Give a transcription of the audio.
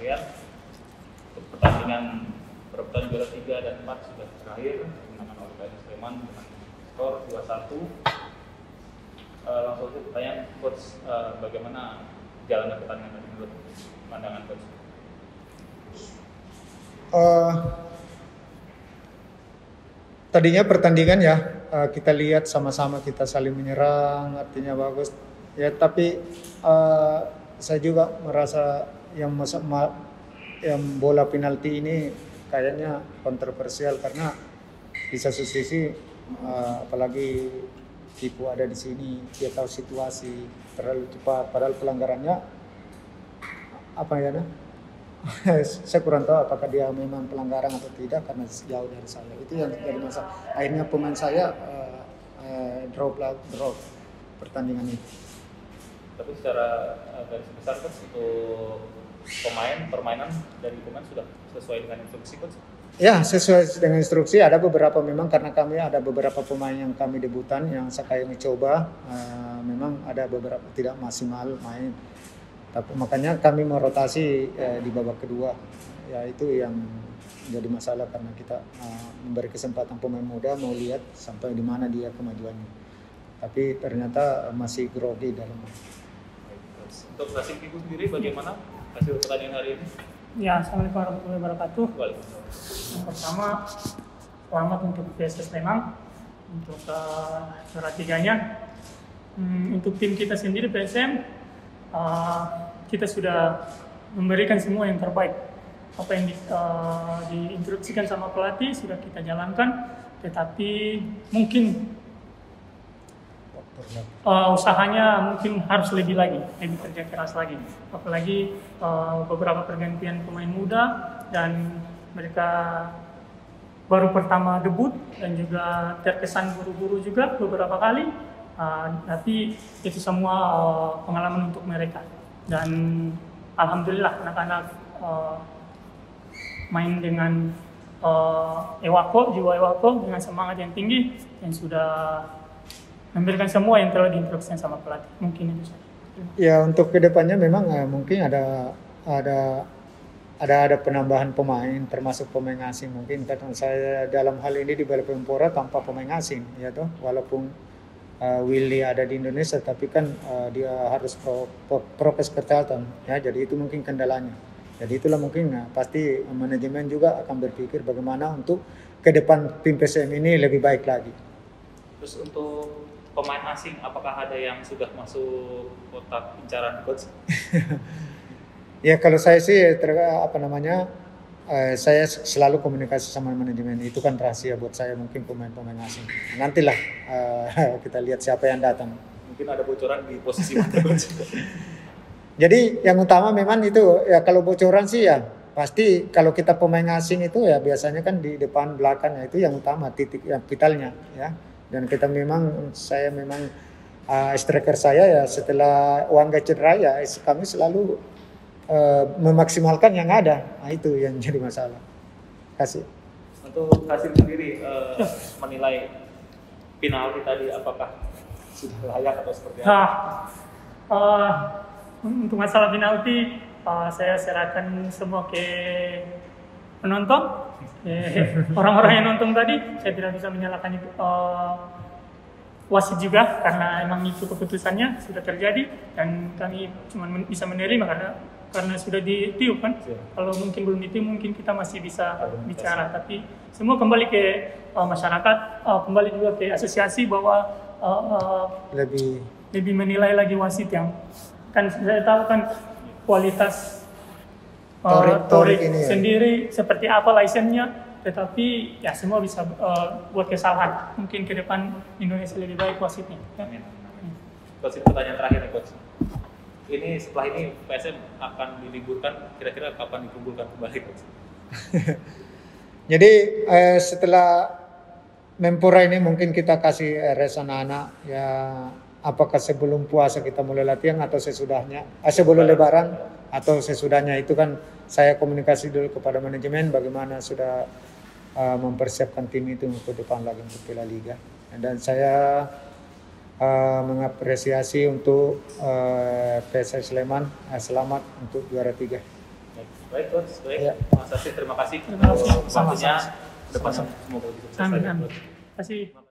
sekalian, untuk pertandingan perebutan juara 3 dan 4 sudah terakhir, kemenangan oleh PSS Sleman dengan skor 2-1. Langsung saja pertanyaan coach, bagaimana jalannya pertandingan tadi menurut pandangan coach? Tadinya pertandingan ya kita lihat sama-sama kita saling menyerang, artinya bagus ya, tapi saya juga merasa yang bola penalti ini kayaknya kontroversial karena di satu sisi apalagi Tipu ada di sini, dia tahu situasi terlalu cepat, padahal pelanggarannya apa ya? Saya kurang tahu apakah dia memang pelanggaran atau tidak karena jauh dari saya. Itu yang jadi masalah. Akhirnya pemain saya drop pertandingan itu. Tapi secara garis besar coach, untuk permainan dari pemain sudah sesuai dengan instruksi coach? Ya, sesuai dengan instruksi. Ada beberapa memang karena kami ada beberapa pemain yang kami debutan yang saya mencoba, memang ada beberapa tidak maksimal main. Tapi makanya kami merotasi di babak kedua. Ya itu yang jadi masalah karena kita memberi kesempatan pemain muda mau lihat sampai di mana dia kemajuannya. Tapi ternyata masih grogi dalam. Untuk Rasim Ibu sendiri bagaimana hasil pertandingan hari ini? Ya, Assalamualaikum warahmatullahi wabarakatuh. Waalaikumsalam. Yang pertama, selamat untuk PSS Sleman untuk juara 3-nya. Untuk tim kita sendiri PSM, kita sudah memberikan semua yang terbaik. Apa yang diinstruksikan sama pelatih sudah kita jalankan, tetapi mungkin usahanya mungkin harus lebih kerja keras lagi. Apalagi beberapa pergantian pemain muda dan mereka baru pertama debut dan juga terkesan buru-buru juga beberapa kali. Tapi itu semua pengalaman untuk mereka. Dan alhamdulillah anak-anak main dengan jiwa Ewako dengan semangat yang tinggi yang sudah memberikan semua yang telah diinstruksikan sama pelatih. Mungkin itu saja. Ya untuk kedepannya memang mungkin ada penambahan pemain termasuk pemain asing mungkin karena saya dalam hal ini di Bali Pempora tanpa pemain asing ya toh walaupun Willy ada di Indonesia tapi kan dia harus prokes kesehatan ya jadi itu mungkin kendalanya. Jadi itulah mungkin pasti manajemen juga akan berpikir bagaimana untuk ke depan tim PSM ini lebih baik lagi. Terus untuk pemain asing, apakah ada yang sudah masuk kotak incaran coach? Ya kalau saya sih saya selalu komunikasi sama manajemen, itu kan rahasia buat saya mungkin pemain-pemain asing. Nantilah kita lihat siapa yang datang. Mungkin ada bocoran di posisi mana coach? Jadi yang utama memang itu ya kalau bocoran sih ya pasti kalau kita pemain asing itu ya biasanya kan di depan belakangnya itu yang utama titik yang vitalnya ya. Dan saya memang striker saya ya setelah Wangga cedera ya kami selalu memaksimalkan yang ada. Nah, itu yang jadi masalah. Kasih. Untuk Hasim sendiri menilai penalti tadi apakah sudah layak atau seperti apa? Untuk masalah penalti saya serahkan semua ke penonton. Orang-orang yang nonton tadi saya tidak bisa menyalahkan wasit juga karena emang itu keputusannya sudah terjadi dan kami cuma bisa menerima karena sudah ditiup kan. Kalau mungkin belum ditiup mungkin kita masih bisa bicara, tapi semua kembali ke masyarakat, kembali juga ke asosiasi bahwa lebih menilai lagi wasit yang kan saya tahu kan kualitas Torik ini sendiri seperti apa lisensinya, tetapi ya semua bisa buat kesalahan. Mungkin ke depan Indonesia lebih baik wasitnya. Amin. Coach, pertanyaan terakhir nih coach. Ini setelah ini PSM akan diliburkan, kira-kira kapan dikumpulkan kembali coach? Jadi setelah Mempora ini mungkin kita kasih rest anak-anak ya. Apakah sebelum puasa kita mulai latihan atau sesudahnya, sebelum lebaran atau sesudahnya, itu kan saya komunikasi dulu kepada manajemen bagaimana sudah mempersiapkan tim itu ke depan lagi untuk Piala Liga. Dan saya mengapresiasi untuk PSS Sleman, selamat untuk juara 3. Baik coach, baik. Ya. Mas Asif, terima kasih. Terima kasih. Waktunya Sama-sama. depannya semoga lebih sukses Amin, lagi, amin. Coach. Terima kasih.